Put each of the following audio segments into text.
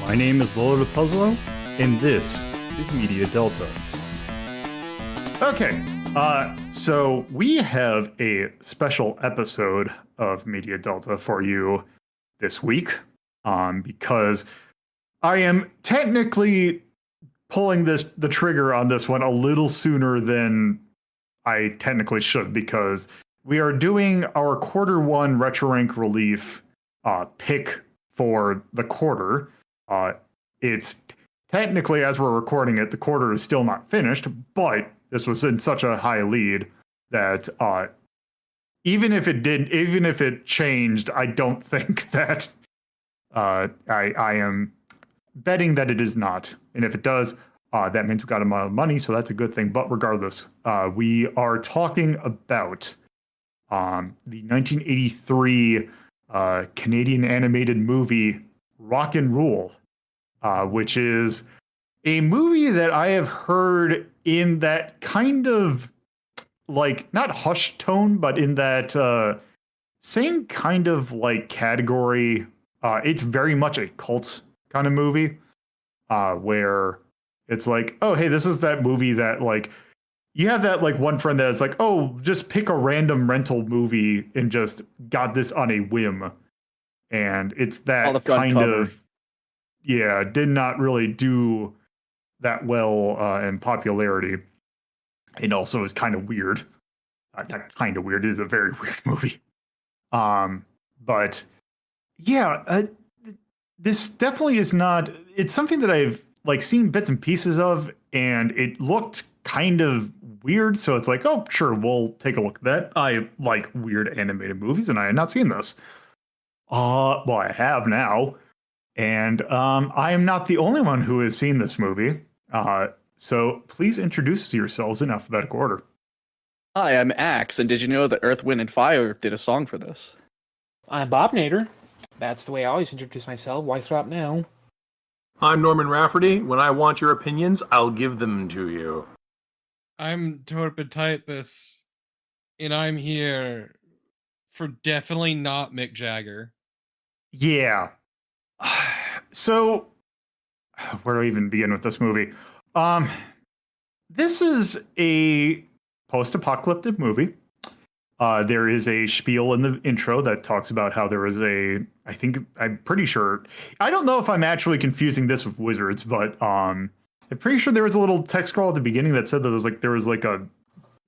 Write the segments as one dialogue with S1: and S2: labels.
S1: My name is Lolo Puzzlo, and this is Media Delta. Okay, so we have a special episode of Media Delta for you this week, because I am technically pulling the trigger on this one a little sooner than I technically should, because we are doing our quarter one retro rank relief pick for the quarter. It's technically, as we're recording it, the quarter is still not finished, but this was in such a high lead that even if it changed, I don't think that I am betting that it is not. And if it does, that means we got a lot of money, so that's a good thing. But regardless, we are talking about the 1983 Canadian animated movie Rock and Rule, which is a movie that I have heard in that kind of, like, not hushed tone, but in that same kind of like category. It's very much a cult kind of movie, where it's like, oh, hey, this is that movie that, like, you have that, like, one friend that's like, oh, just pick a random rental movie and just got this on a whim. And it's that kind of, yeah, did not really do that well in popularity. And also is kind of weird. Not kind of weird, it is a very weird movie. But yeah, this definitely is not, it's something that I've, like, seen bits and pieces of, and it looked kind of weird, so it's like, oh, sure, we'll take a look at that. I like weird animated movies, and I had not seen this. Well, I have now, and I am not the only one who has seen this movie. So please introduce yourselves in alphabetical order.
S2: Hi, I'm Axe, and did you know that Earth, Wind, and Fire did a song for this?
S3: I'm Bob Nader. That's the way I always introduce myself. Why stop now?
S4: I'm Norman Rafferty. When I want your opinions, I'll give them to you.
S5: I'm Torpid Typus, and I'm here for definitely not Mick Jagger.
S1: Yeah. So, where do I even begin with this movie? This is a post-apocalyptic movie. There is a spiel in the intro that talks about how there was I'm pretty sure, I don't know if I'm actually confusing this with Wizards, but I'm pretty sure there was a little text scroll at the beginning that said that there was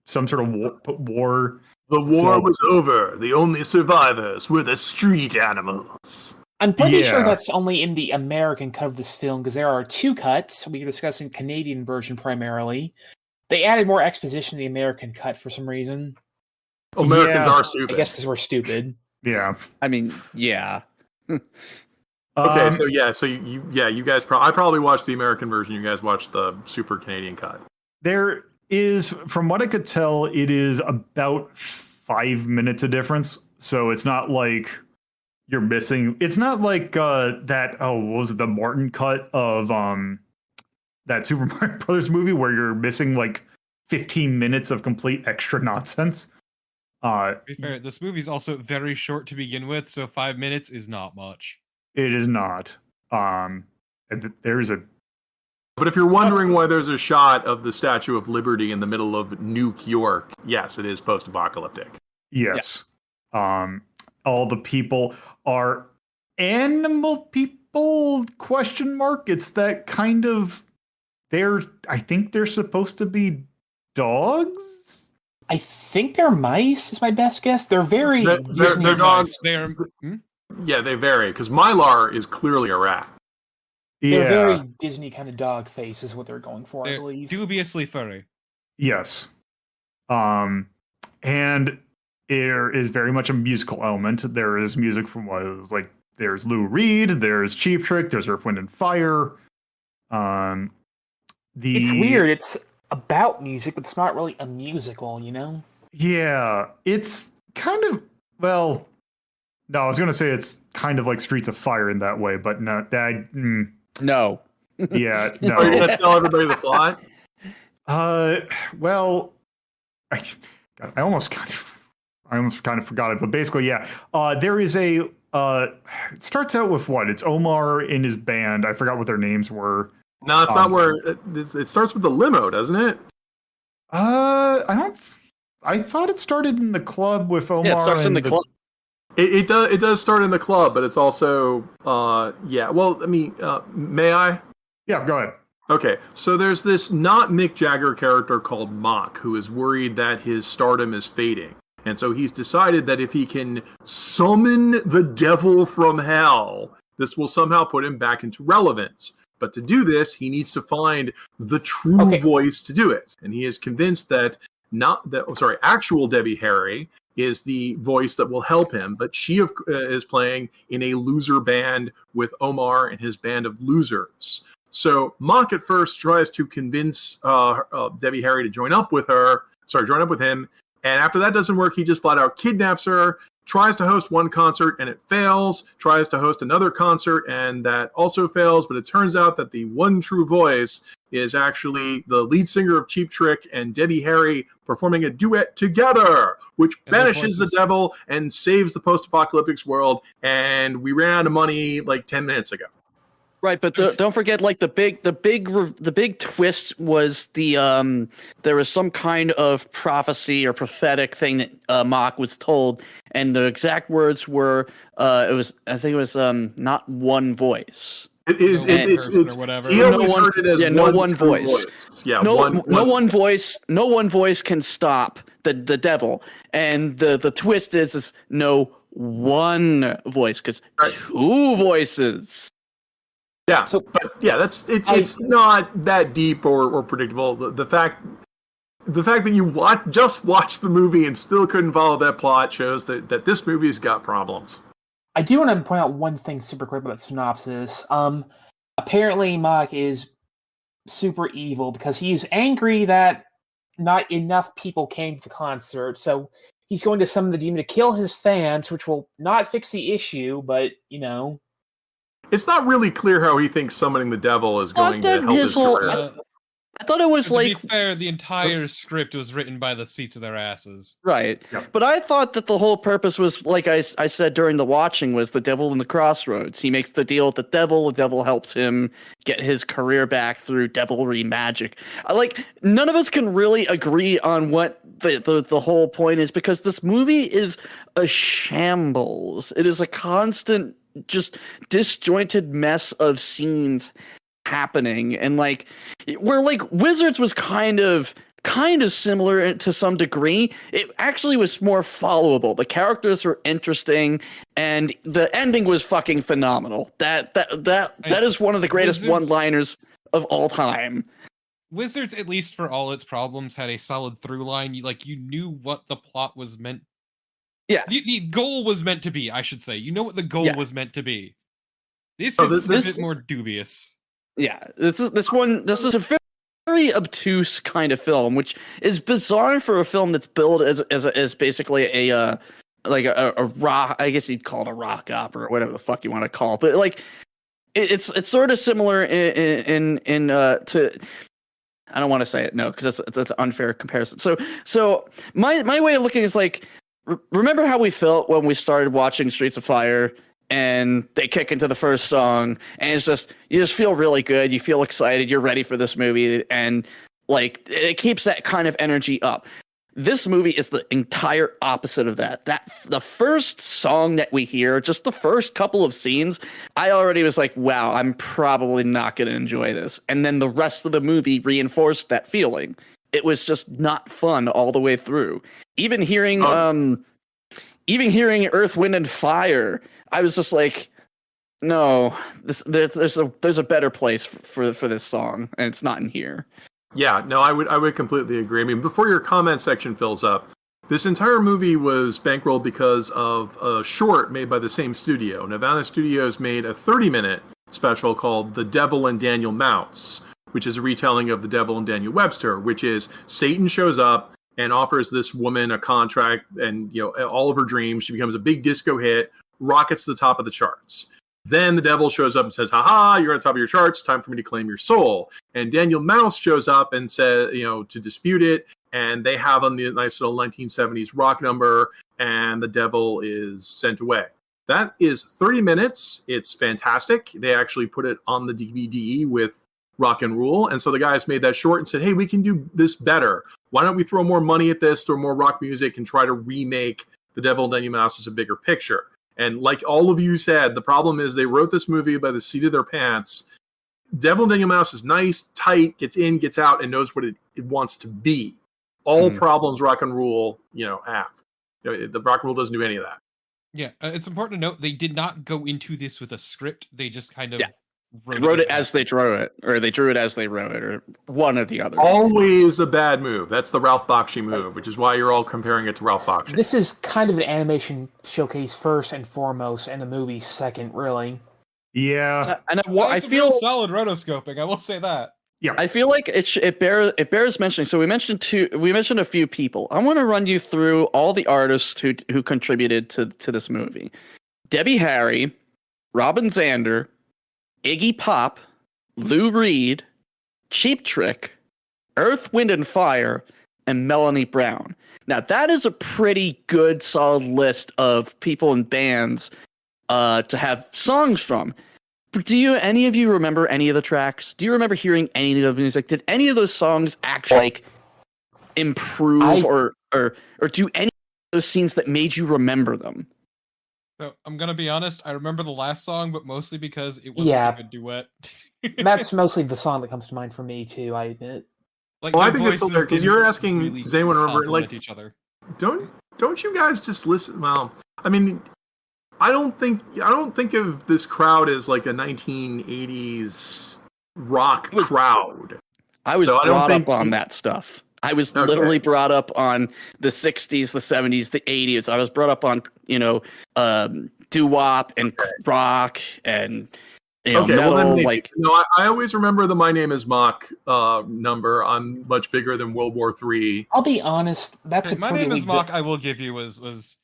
S1: some sort of war.
S4: The war was over. The only survivors were the street animals.
S3: I'm pretty sure that's only in the American cut of this film, because there are two cuts. We are discussing Canadian version primarily. They added more exposition in the American cut for some reason.
S4: Americans are stupid.
S3: I guess because we're stupid.
S1: Yeah.
S2: I mean, yeah.
S4: Okay, so you guys I probably watched the American version. You guys watched the super Canadian cut.
S1: There is, from what I could tell, it is about 5 minutes of difference. So it's not like you're missing. It's not like what was it, the Martin cut of that Super Mario Brothers movie where you're missing like 15 minutes of complete extra nonsense.
S5: To be fair, this movie's also very short to begin with, so 5 minutes is not much.
S1: It is not. There's a.
S4: But if you're wondering why there's a shot of the Statue of Liberty in the middle of Nuke York, yes, it is post-apocalyptic.
S1: Yes. Yeah. All the people are animal people? ? It's that kind of. I think they're supposed to be dogs.
S3: I think they're mice, is my best guess. They're very Disney.
S4: They're dogs.
S5: They're
S4: Yeah, they vary, because Mylar is clearly a rat.
S3: They're very Disney kind of dog face is what they're going for, I believe.
S5: Dubiously furry.
S1: Yes. And there is very much a musical element. There is music from what it was like. There's Lou Reed, there's Cheap Trick, there's Earth, Wind, and Fire.
S3: It's weird. It's about music, but it's not really a musical, you know?
S1: Yeah, it's kind of, well, no, I was going to say it's kind of like Streets of Fire in that way, but no,
S2: No.
S1: Yeah, no.
S4: Are you going to tell everybody the plot?
S1: Well, I almost kind of forgot it, but basically, yeah. There is a It starts out with what? It's Omar in his band. I forgot what their names were.
S4: No, it's not where it starts with the limo, doesn't it?
S1: I don't. I thought it started in the club with Omar.
S2: Yeah, it starts in the club.
S4: It does start in the club, but it's also yeah. Well, I mean, may I?
S1: Yeah, go ahead.
S4: Okay, so there's this not Mick Jagger character called Mock who is worried that his stardom is fading. And so he's decided that if he can summon the devil from hell, this will somehow put him back into relevance. But to do this, he needs to find the true voice to do it. And he is convinced that actual Debbie Harry is the voice that will help him. But she is playing in a loser band with Omar and his band of losers. So Mock at first tries to convince Debbie Harry to join up with him. And after that doesn't work, he just flat out kidnaps her, tries to host one concert and it fails, tries to host another concert and that also fails. But it turns out that the one true voice is actually the lead singer of Cheap Trick and Debbie Harry performing a duet together, which banishes the devil and saves the post-apocalyptic world. And we ran out of money like 10 minutes ago.
S2: Right, but don't forget, like the big twist was there was some kind of prophecy or prophetic thing that Mock was told, and the exact words were I think it was not one voice.
S5: It's or whatever.
S4: He always heard it as
S2: no one voice.
S4: Yeah,
S2: no one voice. No one voice can stop the devil, and the twist is no one voice because two voices.
S4: Yeah, but yeah, it's not that deep or predictable. The fact that you just watched the movie and still couldn't follow that plot shows that this movie's got problems.
S3: I do want to point out one thing super quick about the synopsis. Apparently Mock is super evil because he's angry that not enough people came to the concert, so he's going to summon the demon to kill his fans, which will not fix the issue, but
S4: It's not really clear how he thinks summoning the devil is going to help his career.
S2: I thought it was
S5: to be fair, the entire script was written by the seats of their asses.
S2: Right.
S1: Yeah.
S2: But I thought that the whole purpose was, like I said during the watching, was the devil in the crossroads. He makes the deal with the devil helps him get his career back through devilry magic. None of us can really agree on what the whole point is, because this movie is a shambles. It is a constant, just disjointed mess of scenes happening, and where Wizards was kind of similar to some degree, it actually was more followable. The characters were interesting, and the ending was fucking phenomenal. That is one of the greatest one-liners of all time.
S5: Wizards, at least for all its problems, had a solid through line. You knew what the plot was meant. Yeah, the goal was meant to be. I should say, you know what the goal was meant to be. This is a bit more dubious.
S2: Yeah, this is a very obtuse kind of film, which is bizarre for a film that's billed as basically a rock. I guess you'd call it a rock opera or whatever the fuck you want to call it. But it's sort of similar to. I don't want to say it, no, because that's an unfair comparison. So my way of looking is remember how we felt when we started watching Streets of Fire? And they kick into the first song, and it's just, you just feel really good. You feel excited. You're ready for this movie, and it keeps that kind of energy up. This movie is the entire opposite of that. The first song that we hear, just the first couple of scenes, I already was like, wow, I'm probably not going to enjoy this. And then the rest of the movie reinforced that feeling. It was just not fun all the way through. Even hearing Earth, Wind, and Fire, I was just like, no, there's a better place for this song, and it's not in here.
S4: Yeah, no, I would completely agree. I mean, before your comment section fills up, this entire movie was bankrolled because of a short made by the same studio. Nirvana Studios made a 30-minute special called The Devil and Daniel Mouse, which is a retelling of The Devil and Daniel Webster, which is Satan shows up and offers this woman a contract and all of her dreams. She becomes a big disco hit, rockets to the top of the charts. Then the devil shows up and says, haha, you're on the top of your charts, time for me to claim your soul. And Daniel Mouse shows up and says, to dispute it, and they have a nice little 1970s rock number, and the devil is sent away. That is 30 minutes. It's fantastic. They actually put it on the DVD with Rock and Rule. And so the guys made that short and said, hey, we can do this better. Why don't we throw more money at this, throw more rock music, and try to remake The Devil and Daniel Mouse as a bigger picture? And like all of you said, the problem is they wrote this movie by the seat of their pants. Devil and Daniel Mouse is nice, tight, gets in, gets out, and knows what it wants to be. All problems Rock and Rule, have. The Rock and Rule doesn't do any of that.
S5: Yeah, it's important to note they did not go into this with a script. They just kind of
S2: wrote it as they drew it, or they drew it as they wrote it, or one or the other.
S4: Always a bad move. That's the Ralph Bakshi move, which is why you're all comparing it to Ralph Bakshi.
S3: This is kind of an animation showcase first and foremost, and the movie second, really.
S1: Yeah,
S5: and I feel solid rotoscoping. I will say that.
S1: Yeah,
S2: I feel like it bears mentioning. So we mentioned a few people. I want to run you through all the artists who contributed to this movie: Debbie Harry, Robin Zander, Iggy Pop, Lou Reed, Cheap Trick, Earth, Wind and Fire, and Melanie Brown. Now that is a pretty good, solid list of people and bands to have songs from. Do any of you remember any of the tracks? Do you remember hearing any of the music? Did any of those songs actually improve or do any of those scenes that made you remember them?
S5: So I'm gonna be honest, I remember the last song, but mostly because it wasn't a good duet.
S3: That's mostly the song that comes to mind for me too, I admit.
S5: Like,
S4: I think it's still there, because you're asking,
S5: really
S4: does anyone remember
S5: each other?
S4: Don't you guys just listen? Well, I mean, I don't think of this crowd as like a 1980s rock crowd.
S2: I was brought up on that stuff. I was literally brought up on the 60s, the 70s, the 80s. I was brought up on, doo-wop and rock and metal.
S4: Well, then I always remember the My Name Is Mock number on Much Bigger Than World War III.
S3: I'll be honest, that's
S5: My Name Is Mock, I will give you, was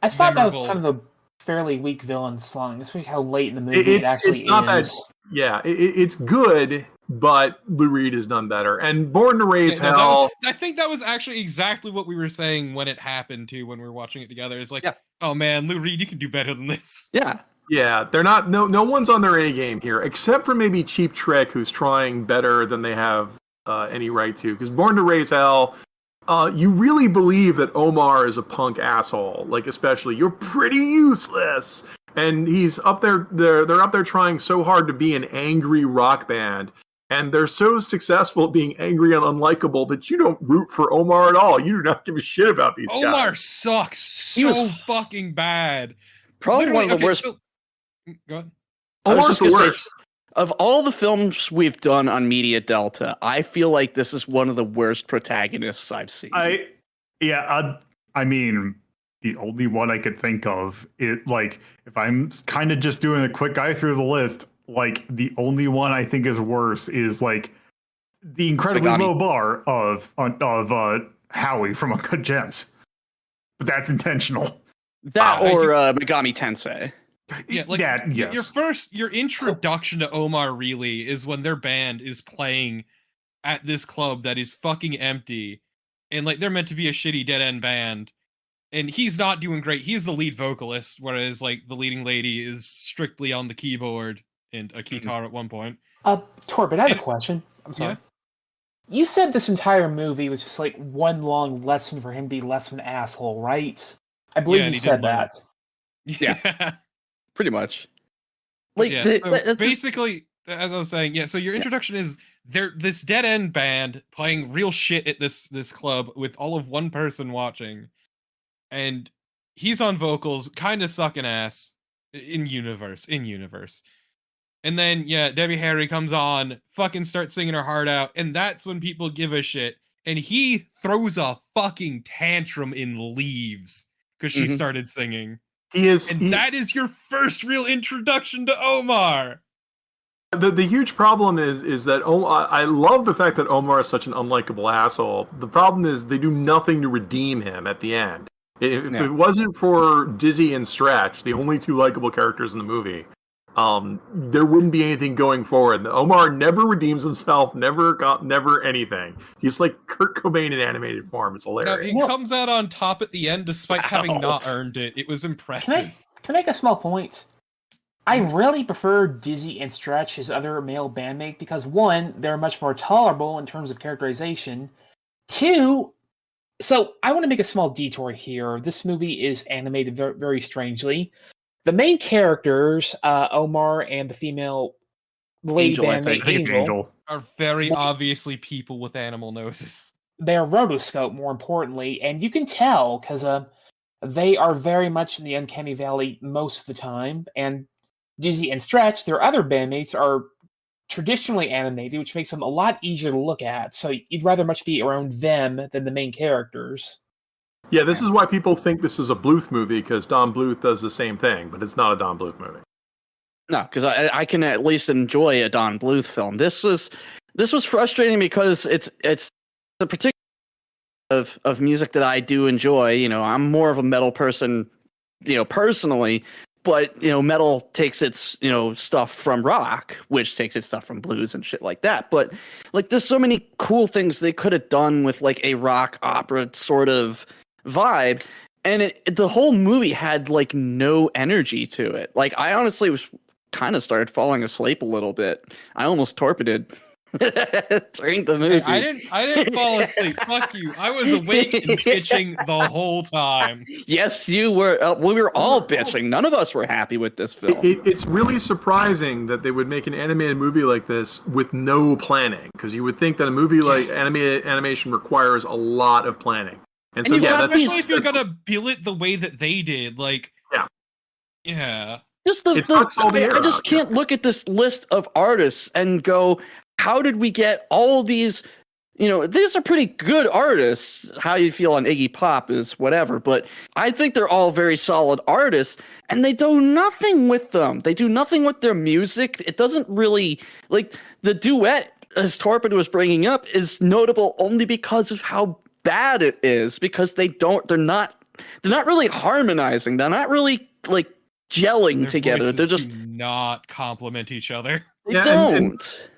S3: I thought memorable. That was kind of a fairly weak villain song, especially how late in the movie it actually is.
S4: It's not that. Yeah, it's good, but Lou Reed has done better. And Born to Raise Hell.
S5: I think that was actually exactly what we were saying when it happened too. When we were watching it together, it's like, oh man, Lou Reed, you can do better than this.
S2: Yeah,
S4: they're not. No one's on their A game here, except for maybe Cheap Trick, who's trying better than they have any right to. Because Born to Raise Hell. You really believe that Omar is a punk asshole, like especially you're pretty useless, and he's up there. They're up there trying so hard to be an angry rock band, and they're so successful at being angry and unlikable that you don't root for Omar at all. You do not give a shit about these guys.
S5: Omar sucks so fucking bad.
S2: Probably one of the worst.
S5: Go ahead.
S4: Omar's the worst.
S2: Of all the films we've done on Media Delta, I feel like this is one of the worst protagonists I've seen.
S1: I mean, the only one I could think of, if I'm kind of just doing a quick guy through the list, like the only one I think is worse is like the incredibly low bar of Howie from Uncut Gems, but that's intentional.
S2: That Megami Tensei.
S5: Yes. Your introduction to Omar really is when their band is playing at this club that is fucking empty, and like they're meant to be a shitty dead end band, and he's not doing great. He's the lead vocalist, whereas like the leading lady is strictly on the keyboard and a guitar at one point.
S3: Torbett, I have a question. I'm sorry. Yeah? You said this entire movie was just like one long lesson for him to be less of an asshole, right? I believe you said that.
S5: Yeah.
S2: Pretty much.
S5: Basically, as I was saying, so your introduction is they're this dead end band playing real shit at this club with all of one person watching, and he's on vocals, kind of sucking ass in universe. And then Debbie Harry comes on, fucking starts singing her heart out, and that's when people give a shit. And he throws a fucking tantrum and leaves because she started singing. That is your first real introduction to Omar.
S4: The huge problem is that I love the fact that Omar is such an unlikable asshole. The problem is they do nothing to redeem him at the end. If it wasn't for Dizzy and Stretch, the only two likable characters in the movie, there wouldn't be anything going forward. Omar never redeems himself, never anything. He's like Kurt Cobain in animated form. It's hilarious.
S5: He comes out on top at the end despite having not earned it. It was impressive.
S3: To make a small point, I really prefer Dizzy and Stretch, his other male bandmate, because one, they're much more tolerable in terms of characterization. Two, so I want to make a small detour here. This movie is animated very, very strangely. The main characters, Omar and the female lady
S2: Angel, I
S3: bandmate,
S2: think.
S1: I think it's Angel.
S5: Are very obviously people with animal noses.
S3: They're rotoscope, more importantly, and you can tell because they are very much in the uncanny valley most of the time. And Dizzy and Stretch, their other bandmates, are traditionally animated, which makes them a lot easier to look at. So you'd rather much be around them than the main characters.
S4: Yeah, this is why people think this is a Bluth movie, because Don Bluth does the same thing, but it's not a Don Bluth movie.
S2: No, because I can at least enjoy a Don Bluth film. This was frustrating because it's a particular of music that I do enjoy. You know, I'm more of a metal person, you know, personally, but you know, metal takes its, you know, stuff from rock, which takes its stuff from blues and shit like that. But like, there's so many cool things they could have done with like a rock opera sort of vibe, and the whole movie had like no energy to it. Like, I honestly was kind of started falling asleep a little bit. I almost torpided during the movie.
S5: Hey, I didn't fall asleep. Fuck you. I was awake and bitching the whole time.
S2: Yes, you were. We were all bitching. None of us were happy with this film.
S4: It's really surprising that they would make an animated movie like this with no planning, because you would think that a movie like animation requires a lot of planning. And so, yeah,
S5: especially if you're gonna bill it the way that they did, like, yeah.
S2: Just I just can't look at this list of artists and go, how did we get all these? You know, these are pretty good artists. How you feel on Iggy Pop is whatever, but I think they're all very solid artists, and they do nothing with them. They do nothing with their music. It doesn't really, like, the duet, as Torpid was bringing up, is notable only because of how bad it is, because they're not really harmonizing. They're not really like gelling
S5: Their
S2: together. They're just
S5: do not complement each other.
S2: They don't.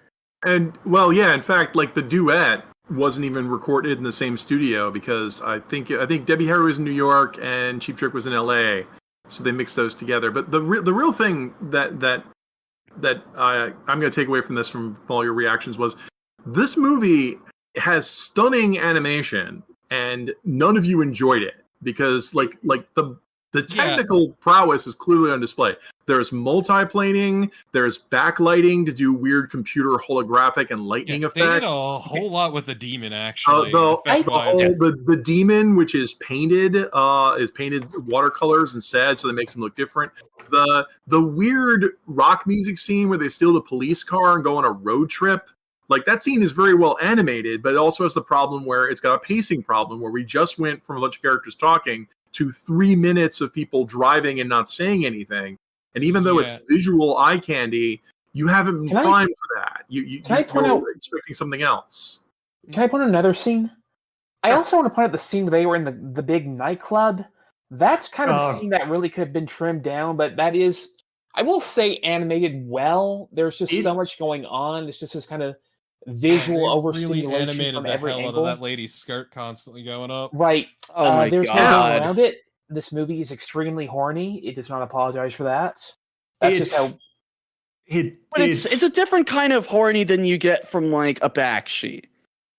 S4: And well, yeah, in fact, like the duet wasn't even recorded in the same studio, because I think Debbie Harry was in New York and Cheap Trick was in L.A., so they mixed those together. But the real thing that I'm going to take away from this, from all your reactions, was this movie has stunning animation, and none of you enjoyed it, because like the technical prowess is clearly on display. There's multiplaning, there's backlighting to do weird computer holographic and lightning effects. They
S5: did a whole lot with the demon, actually.
S4: The demon, which is painted watercolors instead, so that makes them look different. The weird rock music scene where they steal the police car and go on a road trip, like, that scene is very well animated, but it also has the problem where it's got a pacing problem, where we just went from a bunch of characters talking to 3 minutes of people driving and not saying anything. And even though it's visual eye candy, you haven't been primed for that. You're expecting something else.
S3: Can I point out another scene? I also want to point out the scene where they were in the big nightclub. That's kind of a scene that really could have been trimmed down, but that is, I will say, animated well. There's just so much going on. It's just this kind of visual overstimulation
S5: really animated
S3: from
S5: the
S3: every
S5: hell
S3: angle.
S5: out of that lady's skirt constantly going up.
S3: Right.
S2: Oh my
S3: there's no
S2: God.
S3: going around it. This movie is extremely horny. It does not apologize for that. That's just how.
S2: But it's a different kind of horny than you get from like a backsheet.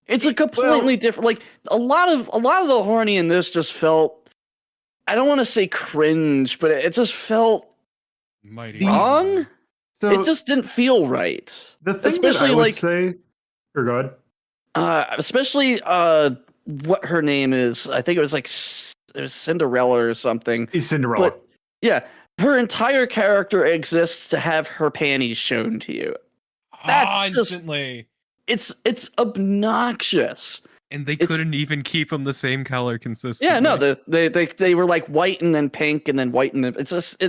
S2: It's a completely different. Like a lot of the horny in this just felt, I don't want to say cringe, but it just felt
S5: mighty
S2: wrong.
S1: So
S2: it just didn't feel right.
S1: The thing
S2: especially
S1: that I would
S2: like
S1: say, or go ahead.
S2: Especially what her name is. I think it was like it was Cinderella or something.
S1: It's Cinderella.
S2: But, yeah, her entire character exists to have her panties shown to you. That's
S5: instantly.
S2: It's obnoxious.
S5: And they couldn't even keep them the same color consistently.
S2: Yeah, no, they were like white and then pink and then white and then it's just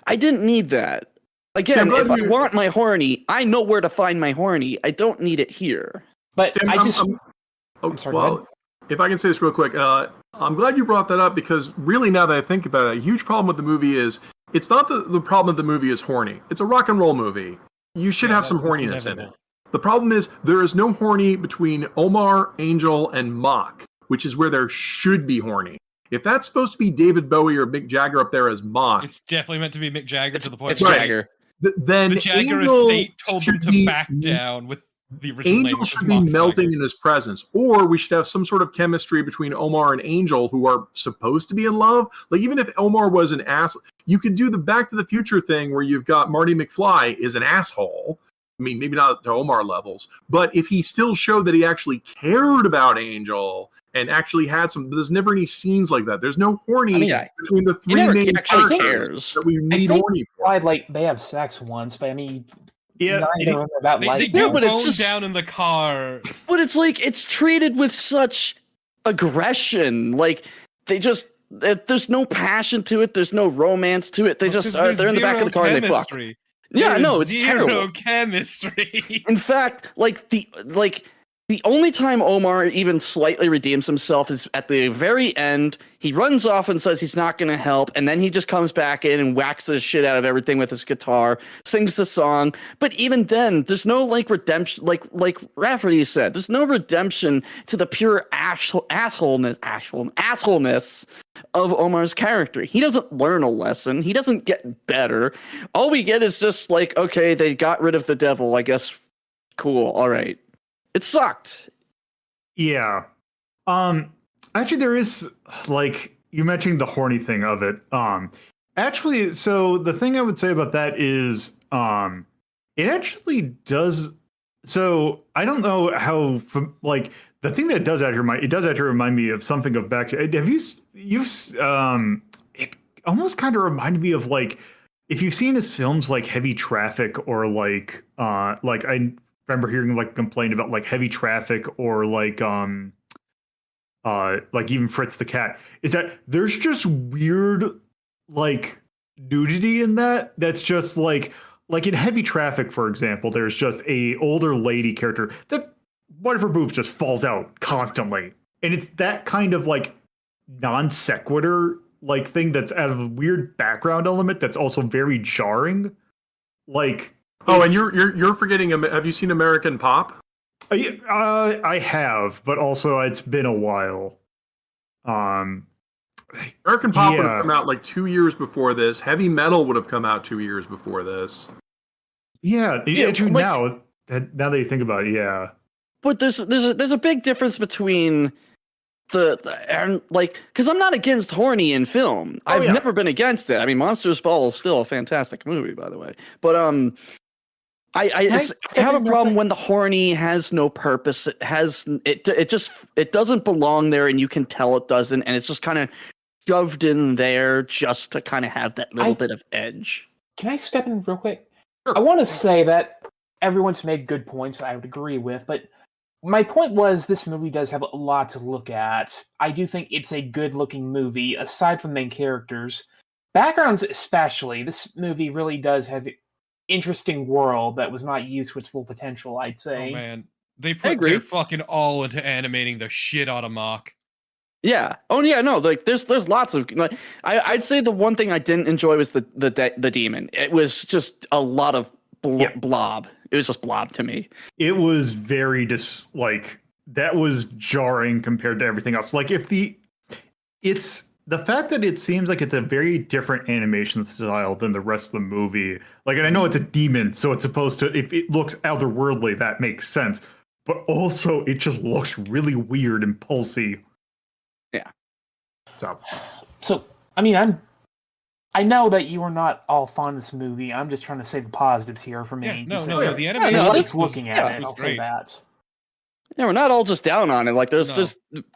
S2: I didn't need that. Again, if I want my horny, I know where to find my horny. I don't need it here.
S3: But
S4: Tim,
S3: I'm sorry.
S4: Well, if I can say this real quick, I'm glad you brought that up, because really, now that I think about it, a huge problem with the movie is it's not the problem that the movie is horny. It's a rock and roll movie. You should have some horniness in it. The problem is there is no horny between Omar, Angel, and Mock, which is where there should be horny. If that's supposed to be David Bowie or Mick Jagger up there as Mach,
S5: it's definitely meant to be Mick Jagger to the point.
S2: It's Jagger.
S4: Then
S5: The Jagger
S4: Angel
S5: estate told them to back down with the original name.
S4: Angel should be melting in his presence, or we should have some sort of chemistry between Omar and Angel, who are supposed to be in love. Like, even if Omar was an ass, you could do the Back to the Future thing where you've got Marty McFly is an asshole. I mean, maybe not to Omar levels, but if he still showed that he actually cared about Angel and actually had some, there's never any scenes like that. There's no horny between the three main characters that we need horny for.
S3: Like, they have sex once, but I mean,
S5: yeah, they do bone down in the car.
S2: But it's like, it's treated with such aggression. Like, there's no passion to it. There's no romance to it. They're in the back of the car and they fuck. Yeah, no, it's terrible.
S5: Chemistry.
S2: In fact, the only time Omar even slightly redeems himself is at the very end. He runs off and says he's not going to help, and then he just comes back in and whacks the shit out of everything with his guitar, sings the song. But even then, there's no redemption. Like Rafferty said, there's no redemption to the pure assholeness of Omar's character. He doesn't learn a lesson. He doesn't get better. All we get is just like, okay, they got rid of the devil. I guess, cool. All right. It sucked.
S1: Yeah. Actually, there is, like, you mentioned the horny thing of it. Actually, so the thing I would say about that is, it actually does. So I don't know how, like, the thing that it does actually remind me of something of back. Have it almost kind of reminded me of, like, if you've seen his films like Heavy Traffic or like I remember hearing like complaint about like Heavy Traffic or like even Fritz the Cat, is that there's just weird like nudity in that's just like in Heavy Traffic, for example, there's just a older lady character that one of her boobs just falls out constantly, and it's that kind of like non sequitur like thing that's out of a weird background element that's also very jarring. Like,
S4: oh, and you're forgetting. Have you seen American Pop?
S1: I have, but also it's been a while.
S4: American Pop would have come out like 2 years before this. Heavy Metal would have come out 2 years before this.
S1: Yeah, now that you think about it, yeah.
S2: But there's a big difference between because I'm not against horny in film. I've never been against it. I mean, Monsters Ball is still a fantastic movie, by the way. But I have a problem when the horny has no purpose. It doesn't belong there, and you can tell it doesn't, and it's just kind of shoved in there just to kind of have that little bit of edge.
S3: Can I step in real quick?
S2: Sure.
S3: I want to say that everyone's made good points that I would agree with, but my point was this movie does have a lot to look at. I do think it's a good-looking movie, aside from main characters. Backgrounds especially, this movie really does have interesting world that was not used to its full potential, I'd say.
S5: Oh man, they put their fucking all into animating the shit out of Mach.
S2: Yeah. Oh yeah. No. Like there's lots of. Like, I'd say the one thing I didn't enjoy was the demon. It was just a lot of blob. It was just blob to me.
S1: It was very that was jarring compared to everything else. Like it's the fact that it seems like it's a very different animation style than the rest of the movie. Like, and I know it's a demon, so it's supposed to, if it looks otherworldly, that makes sense. But also, it just looks really weird and pulsy.
S2: Yeah.
S3: So I mean, I know that you are not all fond of this movie. I'm just trying to say the positives here for me.
S5: Yeah, no, the animation
S3: was looking at it. I'll say that.
S2: Yeah, we're not all just down on it. Like,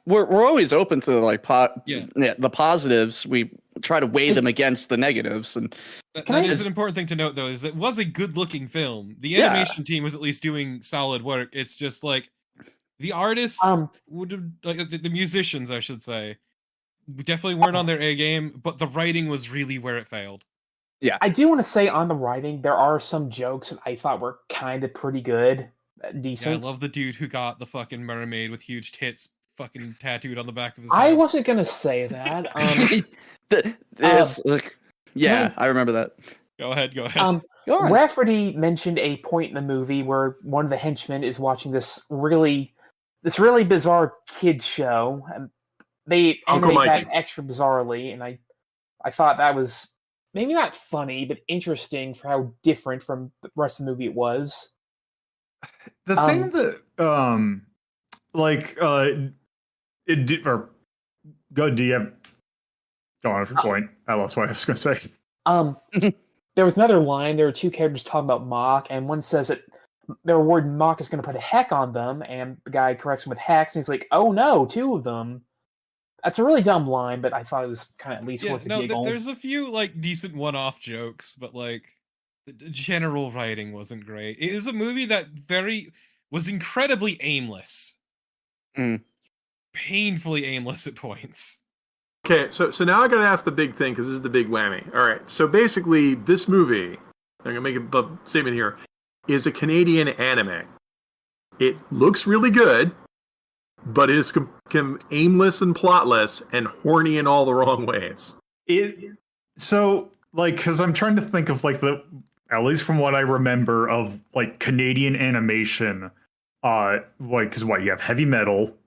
S2: we're always open to like the positives. We try to weigh them against the negatives, and
S5: that is an important thing to note, though. Is it was a good-looking film. The animation team was at least doing solid work. It's just like the artists would have, like the musicians, I should say, definitely weren't on their A game, but the writing was really where it failed.
S3: Yeah, I do want to say on the writing, there are some jokes that I thought were kind of pretty good. Decent.
S5: Yeah, I love the dude who got the fucking mermaid with huge tits fucking tattooed on the back of his
S3: head.
S5: I
S3: wasn't gonna say that.
S2: I remember that.
S5: Go ahead.
S2: Go on.
S3: Rafferty mentioned a point in the movie where one of the henchmen is watching this really bizarre kids show they
S4: Uncle
S3: animate that
S4: Mikey.
S3: extra bizarrely, and I thought that was maybe not funny, but interesting for how different from the rest of the movie it was.
S1: The thing that or go. Do you have? Go on with your point. I lost what I was going to say.
S3: There was another line. There were two characters talking about mock, and one says that their word mock is going to put a heck on them, and the guy corrects him with hex, and he's like, "Oh no, two of them." That's a really dumb line, but I thought it was kind of at least worth a giggle.
S5: There's a few like decent one-off jokes, but like the general writing wasn't great. It is a movie that was incredibly aimless. Painfully aimless at points.
S4: Okay, so now I gotta ask the big thing, because this is the big whammy. All right, so basically, this movie, I'm gonna make a statement here, is a Canadian anime. It looks really good, but it is aimless and plotless and horny in all the wrong ways.
S1: Because I'm trying to think of at least from what I remember of like Canadian animation, because you have Heavy Metal.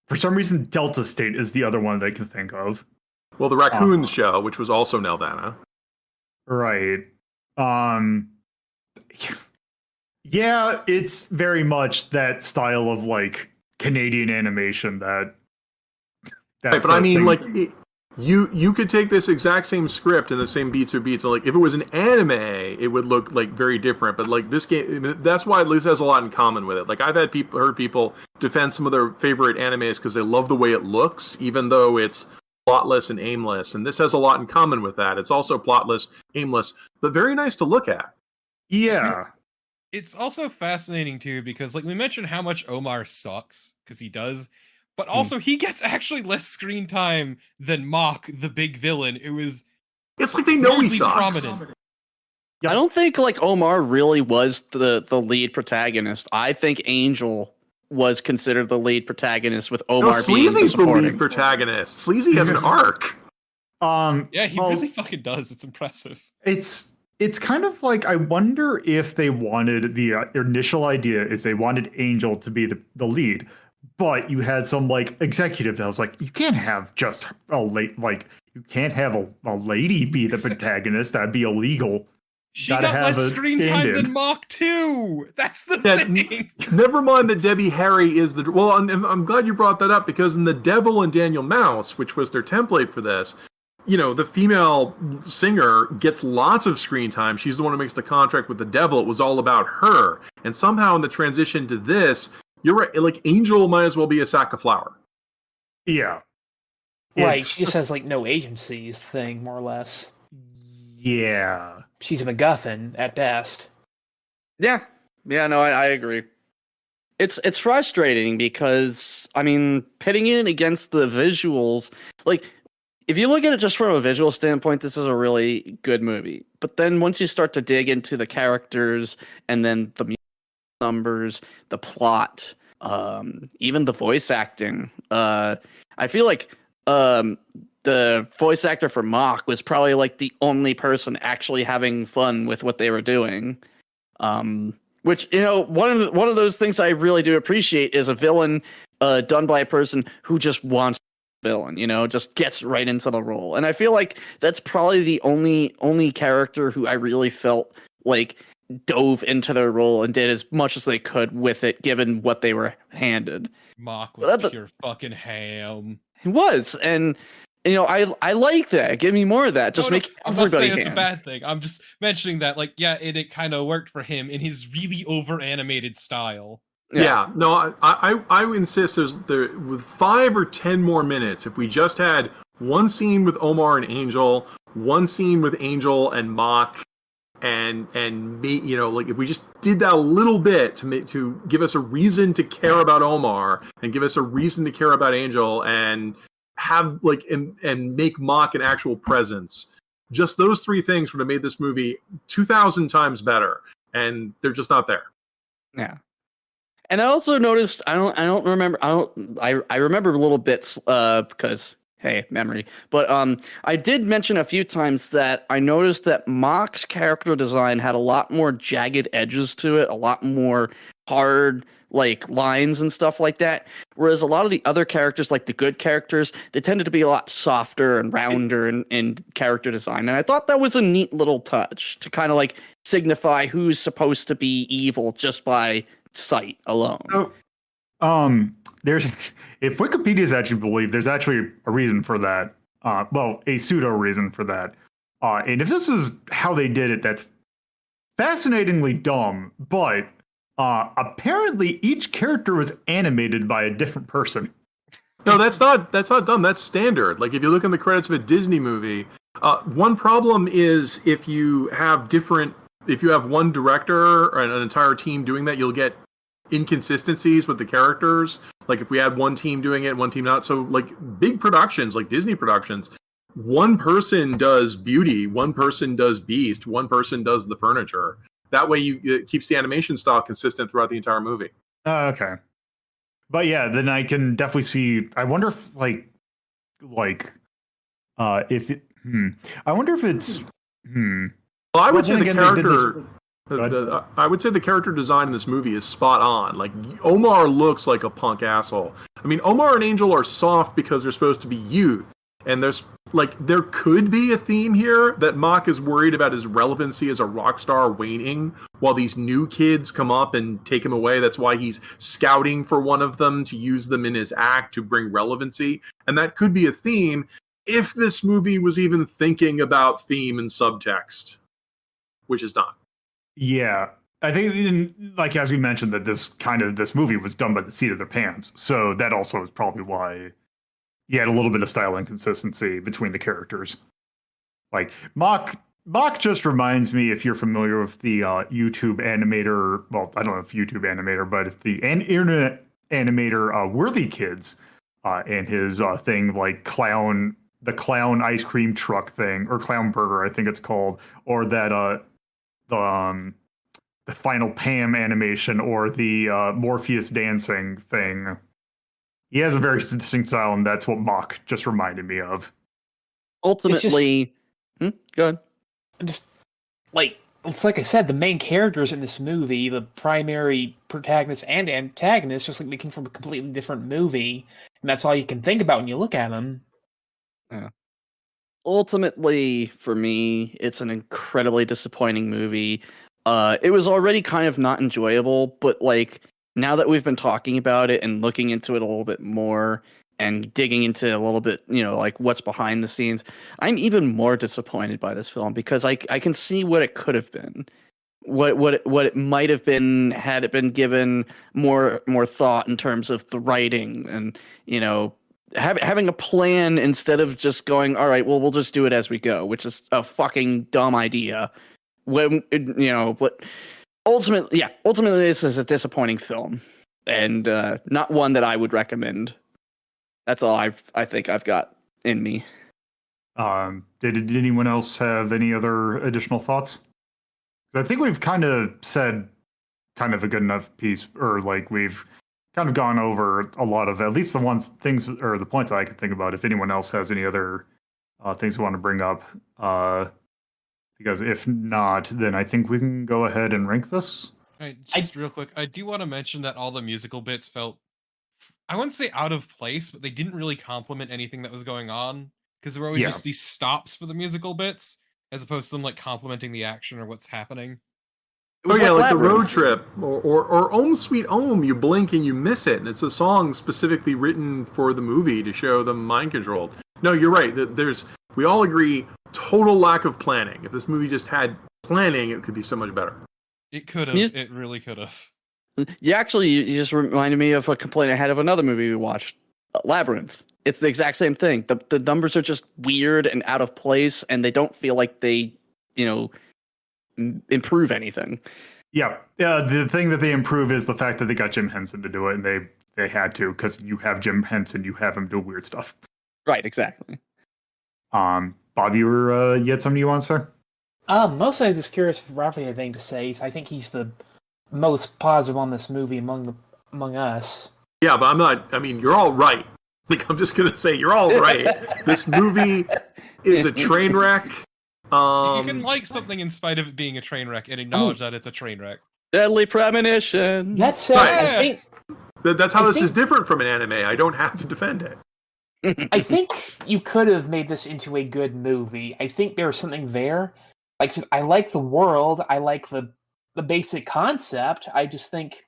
S1: For some reason, Delta State is the other one that I can think of.
S4: Well, the Raccoon Show, which was also Nelvana.
S1: Right. Yeah, it's very much that style of like Canadian animation that's
S4: right, but I mean, you could take this exact same script and the same beats. So like, if it was an anime, it would look like very different. But like this game, that's why this has a lot in common with it. Like I've heard people defend some of their favorite animes because they love the way it looks, even though it's plotless and aimless. And this has a lot in common with that. It's also plotless, aimless, but very nice to look at.
S1: Yeah.
S5: It's also fascinating too because like we mentioned how much Omar sucks because he does. But also, he gets actually less screen time than Mock, the big villain.
S4: It's like they know he sucks.
S5: Prominent.
S2: I don't think like Omar really was the lead protagonist. I think Angel was considered the lead protagonist with Omar being
S4: Sleazy's
S2: the supporting.
S4: the lead protagonist. Sleazy has an arc.
S5: Yeah, he really fucking does. It's impressive.
S1: It's kind of like I wonder if they wanted the initial idea is they wanted Angel to be the lead. But you had some like executive that was like, you can't have just you can't have a lady be the protagonist. That'd be illegal.
S5: She got less screen time than Mock too. That's the thing.
S4: Never mind that Debbie Harry is the well. I'm glad you brought that up because in The Devil and Daniel Mouse, which was their template for this, the female singer gets lots of screen time. She's the one who makes the contract with the devil. It was all about her, and somehow in the transition to this. You're right. Like Angel might as well be a sack of flour.
S1: Yeah.
S3: Right. She just has like no agencies thing, more or less.
S1: Yeah.
S3: She's a MacGuffin at best.
S2: Yeah. Yeah. No, I agree. It's frustrating because I mean, pitting it against the visuals, like if you look at it just from a visual standpoint, this is a really good movie. But then once you start to dig into the characters and then the numbers, the plot, even the voice acting. I feel like the voice actor for Mock was probably like the only person actually having fun with what they were doing. Which one of those things I really do appreciate is a villain done by a person who just wants villain, just gets right into the role. And I feel like that's probably the only character who I really felt like dove into their role and did as much as they could with it, given what they were handed.
S5: Mock was pure fucking ham.
S2: He was, and I like that. Give me more of that. Just make
S5: I'm
S2: everybody.
S5: not saying it's a bad thing. I'm just mentioning that, like, yeah, it kind of worked for him in his really over animated style.
S4: Yeah, no, I insist. With 5 or 10 more minutes, if we just had one scene with Omar and Angel, one scene with Angel and Mock. And like if we just did that a little bit to give us a reason to care about Omar and give us a reason to care about Angel and have and make Mock an actual presence, just those 3 things would have made this movie 2,000 times better, and they're just not there.
S2: Yeah, and I also noticed I remember little bits because. Hey, memory. But I did mention a few times that I noticed that Mock's character design had a lot more jagged edges to it, a lot more hard like lines and stuff like that. Whereas a lot of the other characters, like the good characters, they tended to be a lot softer and rounder in character design. And I thought that was a neat little touch to kind of like signify who's supposed to be evil just by sight alone.
S1: So, there's if Wikipedia is actually believed, there's actually a reason for that. Well, a pseudo reason for that. And if this is how they did it, that's fascinatingly dumb. But apparently, each character was animated by a different person.
S4: No, that's not dumb. That's standard. Like if you look in the credits of a Disney movie, one problem is if you have one director or an entire team doing that, you'll get inconsistencies with the characters. Like if we had one team doing it, one team not. So like big productions, like Disney productions, one person does beauty, one person does beast, one person does the furniture. That way it keeps the animation style consistent throughout the entire movie.
S1: Okay. But yeah, then I can definitely see. I wonder if if it. I wonder if it's.
S4: Well, I would say the
S1: again,
S4: character. I would say the character design in this movie is spot on. Like Omar looks like a punk asshole. I mean, Omar and Angel are soft because they're supposed to be youth, and there could be a theme here that Mock is worried about his relevancy as a rock star waning while these new kids come up and take him away. That's why he's scouting for one of them to use them in his act to bring relevancy, and that could be a theme if this movie was even thinking about theme and subtext, which is not.
S1: Yeah, I think, like as we mentioned, that this movie was done by the seat of their pants. So that also is probably why you had a little bit of style inconsistency between the characters. Like Mock just reminds me, if you're familiar with the YouTube animator, well, I don't know if YouTube animator, but if the internet animator Worthy Kids and his thing like the clown ice cream truck thing, or clown burger, I think it's called, or that the Final Pam animation, or the Morpheus dancing thing. He has a very distinct style, and that's what Mock just reminded me of.
S2: Ultimately, go ahead.
S3: Just it's like I said, the main characters in this movie, the primary protagonist and antagonist, just like they came from a completely different movie, and that's all you can think about when you look at them.
S2: Yeah. Ultimately, for me, it's an incredibly disappointing movie. It was already kind of not enjoyable, but like now that we've been talking about it and looking into it a little bit more and digging into a little bit, like what's behind the scenes, I'm even more disappointed by this film because I can see what it could have been, what it might have been had it been given more thought in terms of the writing and having a plan instead of just going, all right, well, we'll just do it as we go, which is a fucking dumb idea. But ultimately, this is a disappointing film and not one that I would recommend. That's all I think I've got in me.
S1: Did anyone else have any other additional thoughts? I think we've kind of said kind of a good enough piece, or like we've kind of gone over a lot of at least the points that I could think about. If anyone else has any other things they want to bring up, because if not, then I think we can go ahead and rank this.
S5: Just real quick, I do want to mention that all the musical bits felt, I wouldn't say out of place, but they didn't really complement anything that was going on, because there were always just these stops for the musical bits, as opposed to them like complementing the action or what's happening.
S4: Like the road trip, or Om Sweet Om, you blink and you miss it, and it's a song specifically written for the movie to show them mind controlled. No, you're right. We all agree, total lack of planning. If this movie just had planning, it could be so much better.
S5: It could have. It really could have.
S2: You just reminded me of a complaint I had of another movie we watched, Labyrinth. It's the exact same thing. The numbers are just weird and out of place, and they don't feel like they, improve anything.
S1: Yeah. The thing that they improve is the fact that they got Jim Henson to do it, and they had to, because you have Jim Henson, you have him do weird stuff.
S2: Right, exactly.
S1: Bob, you had something you want to say?
S3: Mostly I was just curious if Rafi had anything to say. So I think he's the most positive on this movie among us. Yeah,
S4: but I'm not. I mean, you're all right. Like, I'm just gonna say, you're all right. This movie is a train wreck.
S5: You can like something in spite of it being a train wreck and acknowledge that it's a train wreck.
S2: Deadly premonition.
S3: That said,
S4: Right.
S3: I think
S4: That's how
S3: I
S4: this
S3: think-
S4: is different from an anime. I don't have to defend it.
S3: I think you could have made this into a good movie. I think there was something there. Like I said, I like the world. I like the basic concept. I just think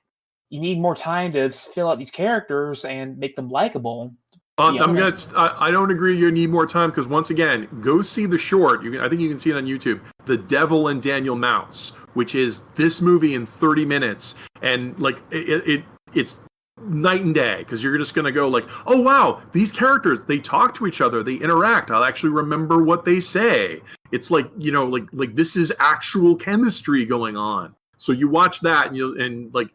S3: you need more time to fill out these characters and make them likable.
S4: I don't agree. You need more time because once again, go see the short. I think you can see it on YouTube. The Devil and Daniel Mouse, which is this movie in 30 minutes, and like it's night and day because you're just gonna go like, oh wow, these characters, they talk to each other, they interact. I'll actually remember what they say. It's like, you know, like this is actual chemistry going on. So you watch that and like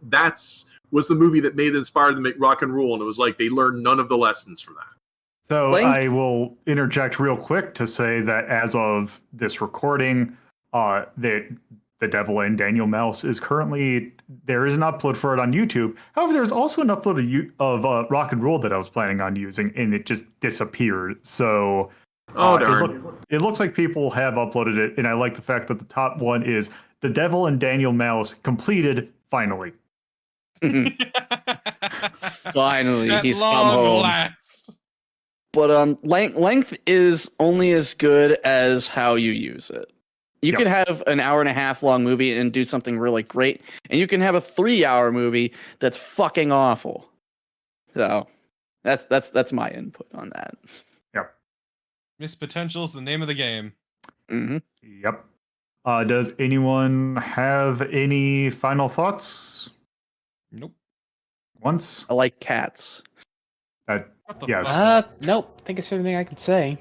S4: was the movie that made inspired them to make Rock and Roll, and it was like they learned none of the lessons from that.
S1: So I will interject real quick to say that as of this recording, the Devil and Daniel Mouse is currently, there is an upload for it on YouTube. However, there's also an upload of Rock and Roll that I was planning on using, and it just disappeared. So it looks like people have uploaded it, and I like the fact that the top one is The Devil and Daniel Mouse completed finally.
S2: Finally,
S5: At
S2: he's
S5: long
S2: come home.
S5: last.
S2: But length is only as good as how you use it. You can have an 1.5 hour long movie and do something really great, and you can have a 3 hour movie that's fucking awful. So that's my input on that.
S1: Yep.
S5: Missed potential is the name of the game.
S2: Mm-hmm.
S1: Yep. Does anyone have any final thoughts?
S5: Nope.
S1: Once?
S2: I like cats.
S5: What the
S1: Yes.
S5: fuck?
S3: Nope. I think it's everything I can say.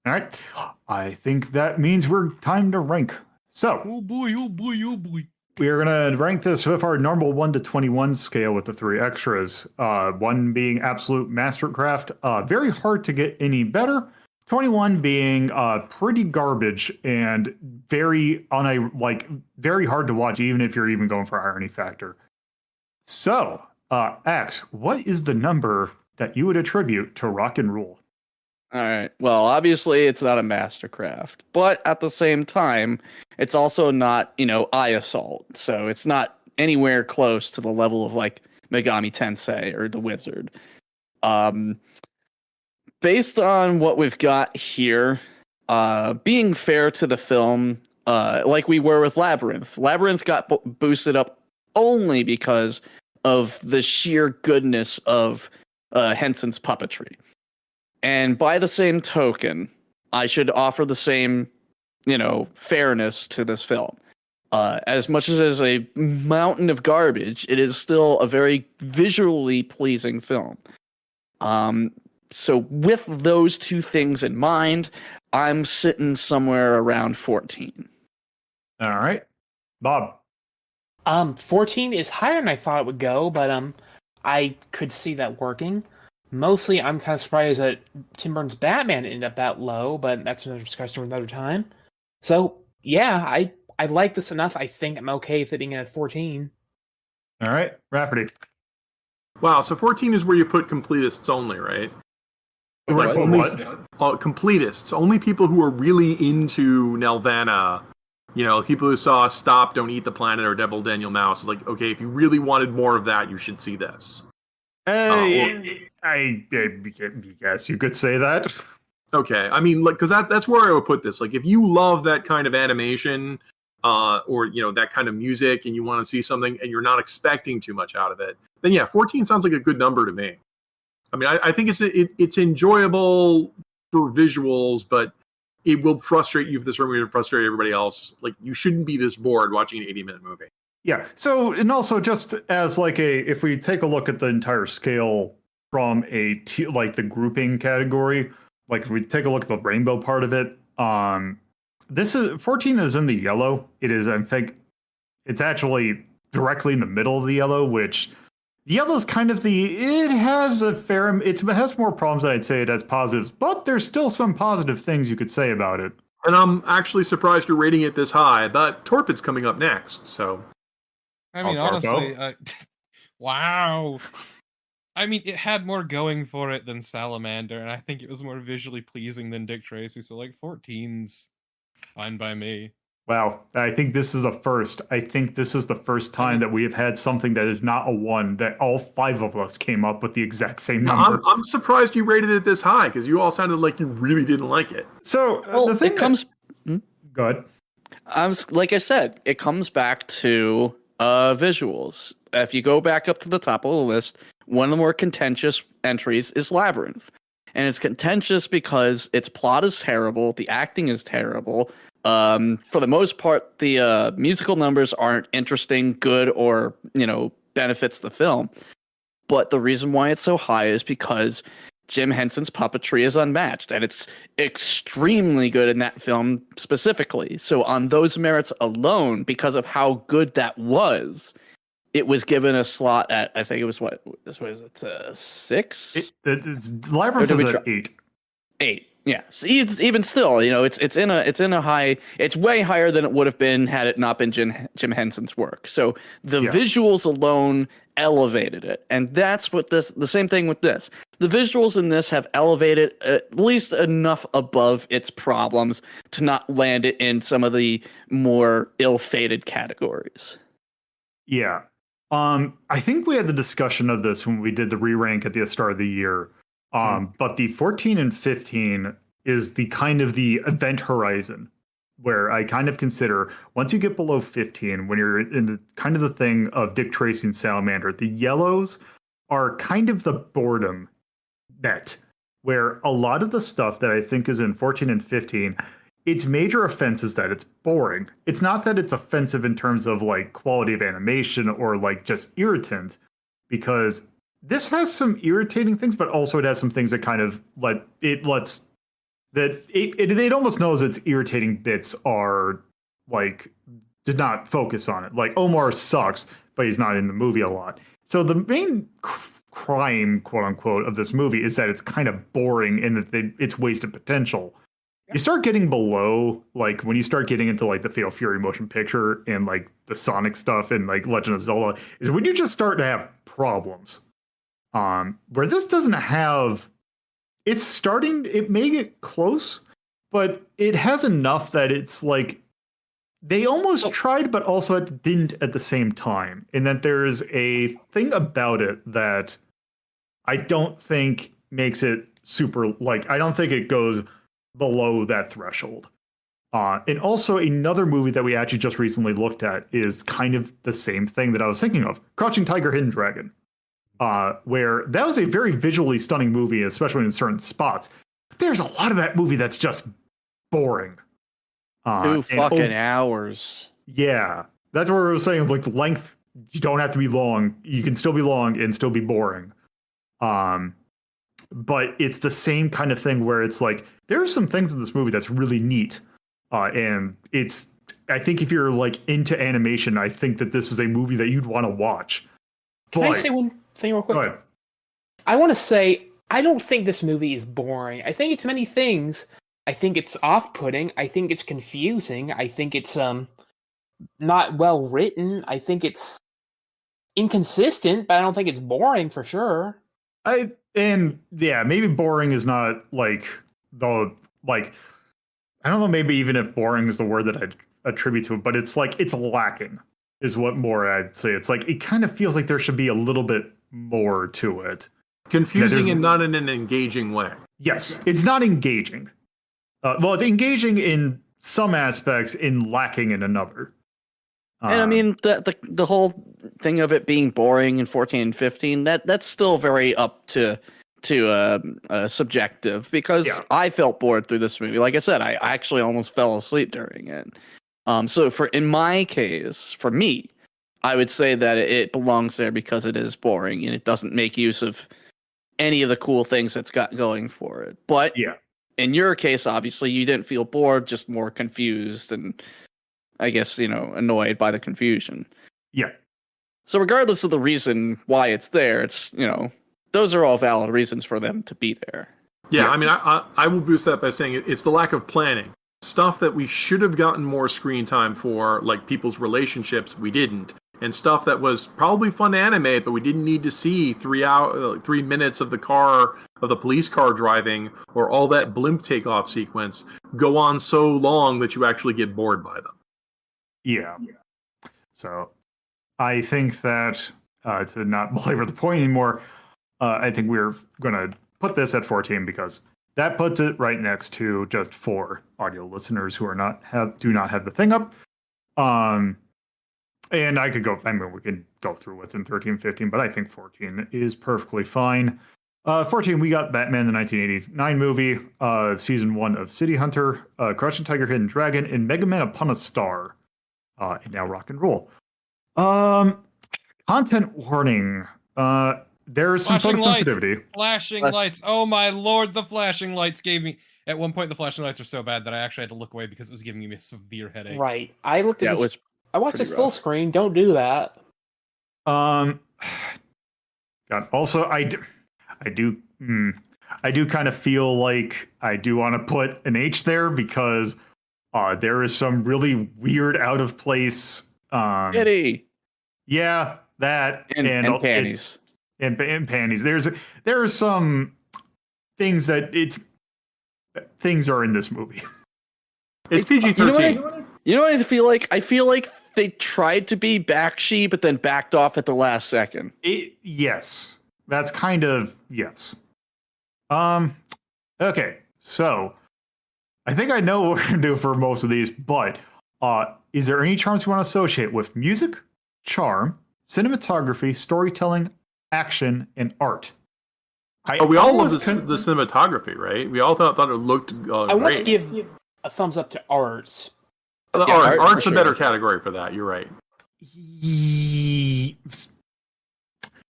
S1: All right. I think that means we're time to rank. So
S5: Oh boy, oh boy, oh boy.
S1: we're going to rank this with our normal 1 to 21 scale with the 3 extras. 1 being absolute mastercraft, very hard to get any better. 21 being pretty garbage and very very hard to watch, even if you're even going for irony factor. So, Axe, what is the number that you would attribute to Rock and Roll?
S2: All right. Well, obviously, it's not a mastercraft, but at the same time, it's also not, eye assault. So it's not anywhere close to the level of like Megami Tensei or The Wizard. Based on what we've got here, being fair to the film, like we were with Labyrinth, Labyrinth got boosted up only because of the sheer goodness of Henson's puppetry. And by the same token, I should offer the same, fairness to this film. As much as it is a mountain of garbage, it is still a very visually pleasing film. So with those two things in mind, I'm sitting somewhere around 14.
S1: All right. Bob.
S3: 14 is higher than I thought it would go, but I could see that working. Mostly, I'm kind of surprised that Tim Burton's Batman ended up that low, but that's another discussion for another time. So, yeah, I like this enough. I think I'm okay with it being at 14.
S1: All right. Rafferty.
S4: Wow, so 14 is where you put completists only, right?
S1: Right.
S4: Completists. Only people who are really into Nelvana. People who saw Stop, Don't Eat the Planet or Devil Daniel Mouse. It's like, okay, if you really wanted more of that, you should see this.
S1: I guess you could say that.
S4: Okay, I mean, because that's where I would put this. Like, if you love that kind of animation, or that kind of music, and you want to see something, and you're not expecting too much out of it, then yeah, 14 sounds like a good number to me. I mean, I think it's enjoyable for visuals, but it will frustrate you if this movie will frustrate everybody else. Like, you shouldn't be this bored watching an 80-minute movie.
S1: Yeah. So, and also just as if we take a look at the entire scale from the grouping category, like if we take a look at the rainbow part of it, 14 is in the yellow. It is, I think, it's actually directly in the middle of the yellow, which the yellow is kind of it has more problems than I'd say it has positives, but there's still some positive things you could say about it.
S4: And I'm actually surprised you're rating it this high, but Torpid's coming up next, so.
S5: I mean, honestly, wow. I mean, it had more going for it than Salamander, and I think it was more visually pleasing than Dick Tracy, so 14's fine by me.
S1: Wow, I think this is a first. I think this is the first time that we have had something that is not a 1, that all 5 of us came up with the exact same number.
S4: I'm surprised you rated it this high, because you all sounded like you really didn't like it.
S1: So,
S2: Well,
S1: the thing
S2: it comes.
S1: Go ahead.
S2: Like I said, it comes back to visuals. If you go back up to the top of the list, one of the more contentious entries is Labyrinth. And it's contentious because its plot is terrible, the acting is terrible. For the most part, the musical numbers aren't interesting, good, or, benefits the film. But the reason why it's so high is because Jim Henson's puppetry is unmatched, and it's extremely good in that film specifically. So on those merits alone, because of how good that was, it was given a slot at, I think it was what is it, 6?
S1: Labyrinth is at 8.
S2: 8. Yeah, so even still, it's in a high. It's way higher than it would have been had it not been Jim Henson's work. So the visuals alone elevated it, and that's what the same thing with this. The visuals in this have elevated at least enough above its problems to not land it in some of the more ill-fated categories.
S1: Yeah, I think we had the discussion of this when we did the re-rank at the start of the year. But the 14 and 15 is the kind of the event horizon where I kind of consider once you get below 15, when you're in the kind of the thing of Dick Tracy and Salamander, the yellows are kind of the boredom net, where a lot of the stuff that I think is in 14 and 15, its major offense is that it's boring. It's not that it's offensive in terms of like quality of animation or like just irritant, because this has some irritating things, but also it has some things that kind of it almost knows its irritating bits are like did not focus on it. Like Omar sucks, but he's not in the movie a lot. So the main crime, quote unquote, of this movie is that it's kind of boring and that it's wasted potential. You start getting below, like when you start getting into like the Fatal Fury motion picture and like the Sonic stuff and like Legend of Zelda, is when you just start to have problems. Where this doesn't have, it may get close, but it has enough that it's like they almost tried, but also didn't at the same time. And that there's a thing about it that I don't think makes it super, like, I don't think it goes below that threshold. And also another movie that we actually just recently looked at is kind of the same thing that I was thinking of, Crouching Tiger, Hidden Dragon. Where that was a very visually stunning movie, especially in certain spots. But there's a lot of that movie that's just boring.
S2: 2 fucking hours.
S1: Yeah, that's what I was saying. It's like the length, you don't have to be long. You can still be long and still be boring. But it's the same kind of thing where it's like, there are some things in this movie that's really neat. And I think if you're like into animation, I think that this is a movie that you'd want to watch.
S3: Can I say one thing real quick?
S1: Go ahead.
S3: I want to say, I don't think this movie is boring. I think it's many things. I think it's off-putting. I think it's confusing. I think it's not well written. I think it's inconsistent, but I don't think it's boring for sure.
S1: Maybe boring is not like I don't know, maybe even if boring is the word that I'd attribute to it, but it's like it's lacking is what more I'd say. It's like it kind of feels like there should be a little bit more to it.
S4: Confusing and not in an engaging way.
S1: Yes, it's not engaging. Well, it's engaging in some aspects and lacking in another.
S2: And I mean, the whole thing of it being boring in 14 and 15, that's still very up to subjective, because I felt bored through this movie. Like I said, I actually almost fell asleep during it. So in my case, for me, I would say that it belongs there because it is boring and it doesn't make use of any of the cool things it's got going for it. But in your case, obviously, you didn't feel bored, just more confused and, I guess, annoyed by the confusion.
S1: Yeah.
S2: So regardless of the reason why it's there, it's, those are all valid reasons for them to be there.
S4: Yeah, I mean, I will boost that by saying it's the lack of planning. Stuff that we should have gotten more screen time for, like people's relationships, we didn't. And stuff that was probably fun to animate, but we didn't need to see 3 minutes of the police car driving, or all that blimp takeoff sequence go on so long that you actually get bored by them.
S1: Yeah. So I think that to not belabor the point anymore, I think we're going to put this at 14 because that puts it right next to just 4 audio listeners who do not have the thing up. And I could go, I mean, we could go through what's in 13, 15, but I think 14 is perfectly fine. 14, we got Batman, the 1989 movie, season 1 of City Hunter, Crouching Tiger, Hidden Dragon, and Mega Man Upon a Star. And now rock and roll. Content warning. There's some photosensitivity.
S5: Flashing lights. Oh my lord, the flashing lights gave me. At one point, the flashing lights were so bad that I actually had to look away because it was giving me a severe headache.
S3: Right. I looked at this. I watched this full screen. Don't do that.
S1: God. Also, I do kind of feel like I do want to put an H there because there is some really weird, out of place.
S2: Kitty.
S1: Yeah, that
S2: and panties.
S1: And panties. There are some things that things are in this movie.
S4: It's PG-13.
S2: You know what I feel like? I feel like they tried to be backshy, but then backed off at the last second.
S1: Yes. That's kind of, yes. Okay, so I think I know what we're going to do for most of these, but is there any charms you want to associate with music, charm, cinematography, storytelling, action, and art?
S4: We all love the cinematography, right? We all thought it looked great.
S3: I want to give a thumbs up to arts.
S4: Art's a better category for that. You're right.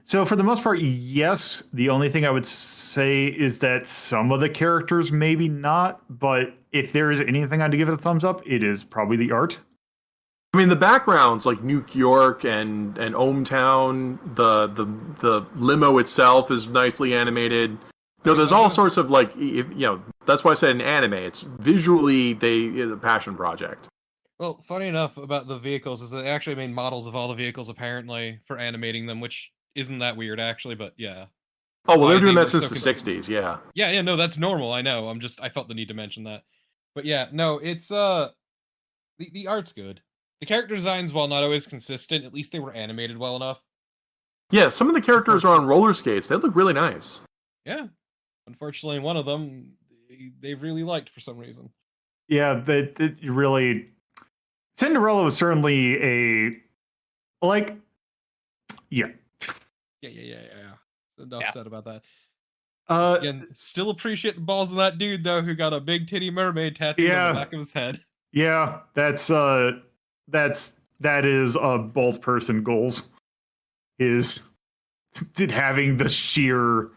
S1: So for the most part, yes. The only thing I would say is that some of the characters maybe not, but if there is anything I'd give it a thumbs up, it is probably the art.
S4: I mean, the backgrounds like New York and ohmTown, the limo itself is nicely animated. No, there's all sorts of that's why I said an anime. It's visually a passion project.
S5: Well, funny enough about the vehicles is that they actually made models of all the vehicles apparently for animating them, which isn't that weird actually, but yeah.
S4: Oh, well, they're doing that since the 60s, yeah.
S5: Yeah, no, that's normal, I know. I felt the need to mention that. But yeah, no, it's the art's good. The character designs, while not always consistent, at least they were animated well enough.
S4: Yeah, some of the characters are on roller skates. They look really nice.
S5: Yeah. Unfortunately, one of them they really liked for some reason.
S1: Yeah, really. Cinderella was certainly Yeah.
S5: Enough said about that. Again, still appreciate the balls of that dude though, who got a big titty mermaid tattoo on the back of his head.
S1: Yeah, that is both person goals. Is having the sheer.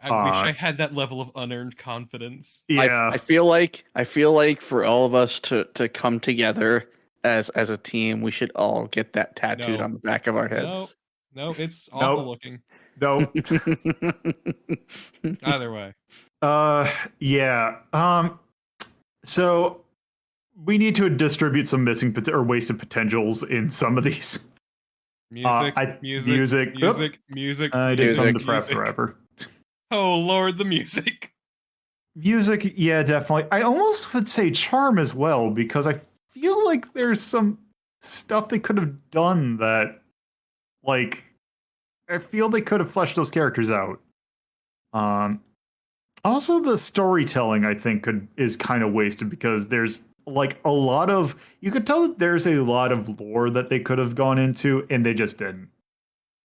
S5: I wish I had that level of unearned confidence.
S1: Yeah,
S2: I feel like for all of us to come together as a team, we should all get that tattooed on the back of our heads.
S5: No, it's awful looking.
S1: No.
S5: Either way.
S1: Yeah. So we need to distribute some missing or wasted potentials in some of these.
S5: Music.
S1: I did some to prep the rapper.
S5: Oh Lord, the music.
S1: Music, yeah, definitely. I almost would say charm as well, because I feel like there's some stuff they could have done that, I feel they could have fleshed those characters out. Also, the storytelling, I think, is kind of wasted because there's a lot of, you could tell that there's a lot of lore that they could have gone into, and they just didn't.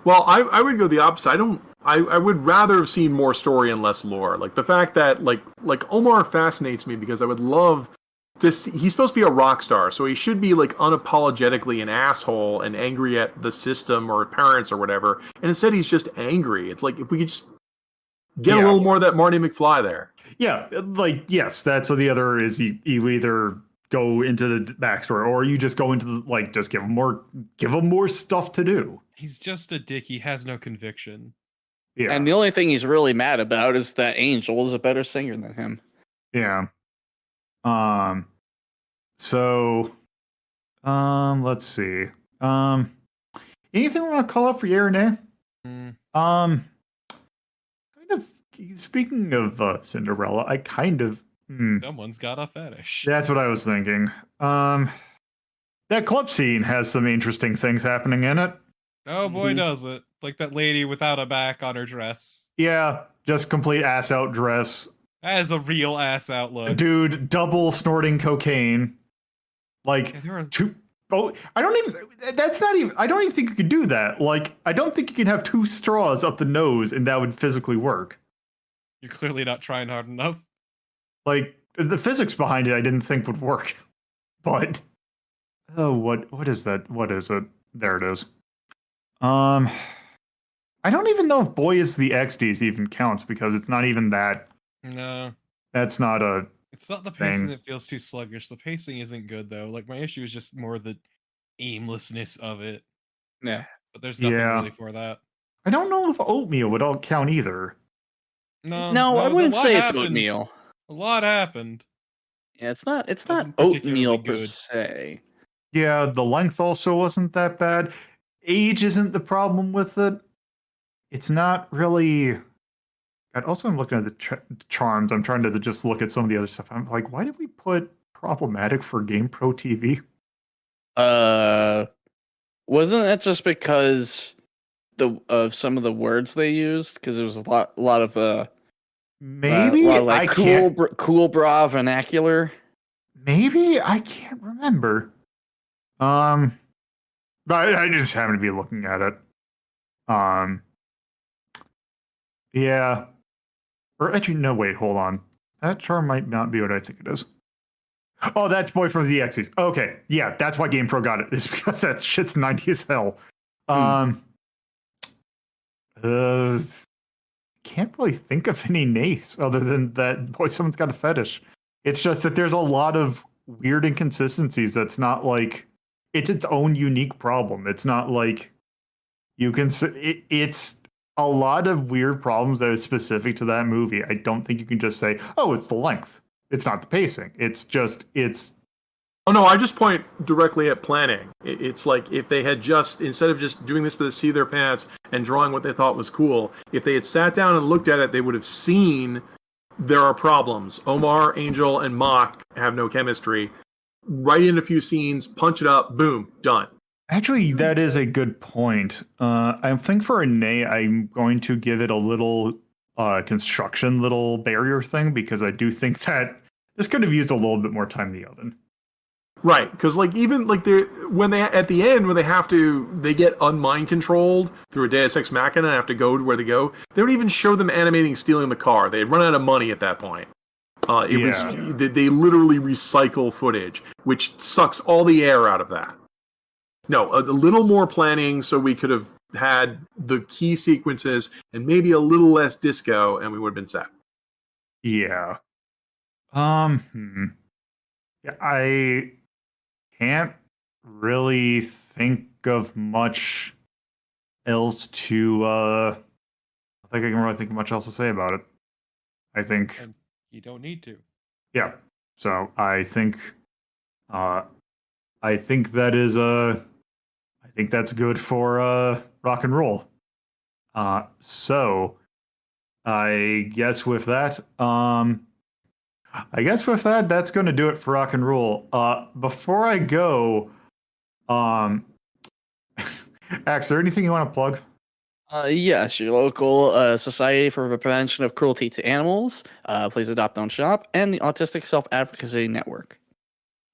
S4: Well, I would go the opposite. I would rather have seen more story and less lore. Like the fact that like Omar fascinates me because I would love to see, he's supposed to be a rock star, so he should be unapologetically an asshole and angry at the system or parents or whatever. And instead he's just angry. It's like if we could just get a little more of that Marty McFly there.
S1: Yeah, yes, that's what the other is. You either go into the backstory or you just go into the, just give him more stuff to do.
S5: He's just a dick. He has no conviction.
S1: Yeah.
S2: And the only thing he's really mad about is that Angel is a better singer than him.
S1: Yeah. So, let's see. Anything we want to call out for yeah or nay? Kind of. Speaking of Cinderella, I kind of.
S5: Someone's got a fetish.
S1: That's what I was thinking. that club scene has some interesting things happening in it.
S5: Oh boy, does it. Like that lady without a back on her dress.
S1: Yeah, just complete ass out dress.
S5: That is a real ass out look.
S1: Dude, double snorting cocaine. Like,
S5: Yeah, there are...
S1: two... Oh, I don't even think you could do that. Like, I don't think you can have 2 straws up the nose and that would physically work.
S5: You're clearly not trying hard enough.
S1: Like, the physics behind it I didn't think would work. But, oh, what is that? What is it? There it is. I don't even know if Boy is the XDs even counts because it's not even that.
S5: No.
S1: That's not a...
S5: It's not the pacing that feels too sluggish. The pacing isn't good, though. Like, my issue is just more the aimlessness of it.
S2: Yeah.
S5: But there's nothing really for that.
S1: I don't know if Oatmeal would all count either.
S2: No, I wouldn't say it's Oatmeal.
S5: A lot happened.
S2: Yeah, it's not Oatmeal per se.
S1: Yeah, the length also wasn't that bad. Age isn't the problem with it. It's not really... God, also, I'm looking at the charms. I'm trying to just look at some of the other stuff. I'm like, why did we put problematic for GamePro TV?
S2: Wasn't that just because of some of the words they used? Because there was a lot of
S1: maybe
S2: a lot of cool bra vernacular.
S1: Maybe I can't remember. But I just happen to be looking at it. Yeah. Or actually, no, wait, hold on. That charm might not be what I think it is. Oh, that's Boy from the X's. Okay, yeah, that's why GamePro got it. It's because that shit's 90 as hell. Can't really think of any nays other than that, boy, someone's got a fetish. It's just that there's a lot of weird inconsistencies that's not like... It's its own unique problem. It's not like you can... It's... a lot of weird problems that are specific to that movie. I don't think you can just say, oh, it's the length. It's not the pacing. It's just, it's...
S4: Oh, no, I just point directly at planning. It's like if they had just, instead of just doing this for the seat of their pants and drawing what they thought was cool, if they had sat down and looked at it, they would have seen there are problems. Omar, Angel, and Mock have no chemistry. Write in a few scenes, punch it up, boom, done.
S1: Actually, that is a good point. I think for a nay, I'm going to give it a little construction little barrier thing because I do think that this could have used a little bit more time in the oven.
S4: Right, because like even like when they at the end when they get unmind controlled through a Deus Ex Machina and have to go to where they go, they don't even show them animating stealing the car. They had run out of money at that point. They literally recycle footage, which sucks all the air out of that. No, a little more planning so we could have had the key sequences and maybe a little less disco and we would have been set.
S1: Yeah. Yeah, I can't really think of much else to I think I can really think of much else to say about it. I think
S5: and you don't need to.
S1: Yeah. So I think that is I think that's good for rock and roll. So I guess with that, that's going to do it for rock and roll. Before I go, Axe, is there anything you want to plug?
S2: Yes, your local Society for the Prevention of Cruelty to Animals, Please Adopt Don't Shop, and the Autistic Self-Advocacy Network.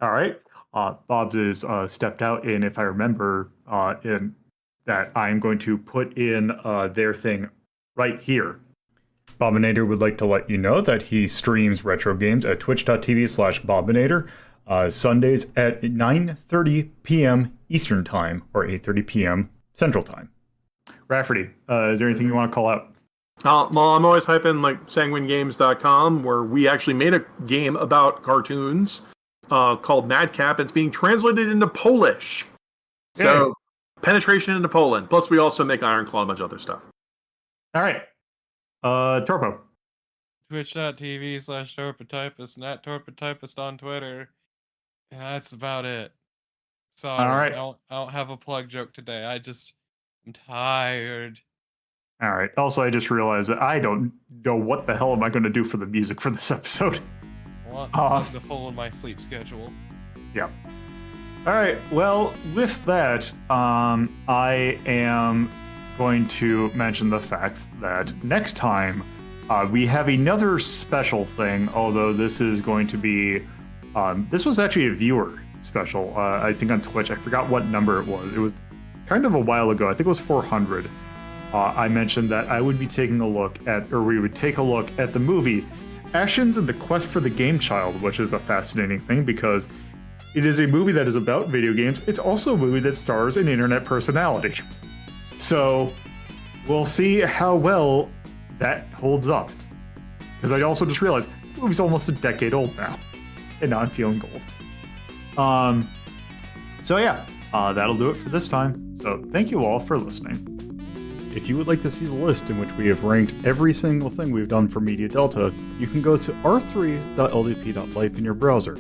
S1: All right. Bob is stepped out, and if I remember, in that I'm going to put in their thing right here. Bobinator would like to let you know that he streams retro games at twitch.tv/Bobinator Sundays at 9:30 p.m. Eastern Time or 8:30 p.m. Central Time. Rafferty, is there anything you want to call out?
S4: Well, I'm always hyping like sanguinegames.com, where we actually made a game about cartoons called Madcap. It's being translated into Polish. So, penetration into Poland. Plus, we also make Iron Claw and a bunch of other stuff.
S1: All right. Torpo.
S5: Twitch.tv/Torpotypist, and @Torpotypist on Twitter. And that's about it. Sorry,
S1: all right.
S5: I don't have a plug joke today. I'm tired.
S1: All right. Also, I just realized that I don't know what the hell am I going to do for the music for this episode.
S5: Plug the hole in my sleep schedule.
S1: Yeah. All right. Well, with that, I am going to mention the fact that next time we have another special thing. Although this is going to be, this was actually a viewer special. I think on Twitch. I forgot what number it was. It was kind of a while ago. I think it was 400. I mentioned that I would be taking a look at, or we would take a look at the movie Actions and the Quest for the Game Child, which is a fascinating thing because it is a movie that is about video games. It's also a movie that stars an internet personality. So we'll see how well that holds up. Because I also just realized the movie's almost a decade old now. And now I'm feeling gold. So yeah, that'll do it for this time. So thank you all for listening. If you would like to see the list in which we have ranked every single thing we've done for Media Delta, you can go to r3.ldp.life in your browser.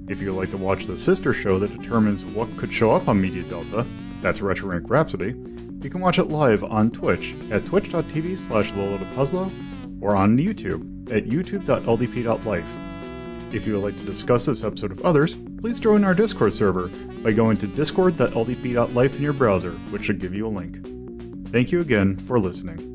S1: If you would like to watch the sister show that determines what could show up on Media Delta, that's Retro Rank Rhapsody, you can watch it live on Twitch at twitch.tv/LoloToPuzzlo or on YouTube at youtube.ldp.life. If you would like to discuss this episode of others, please join our Discord server by going to discord.ldp.life in your browser, which should give you a link. Thank you again for listening.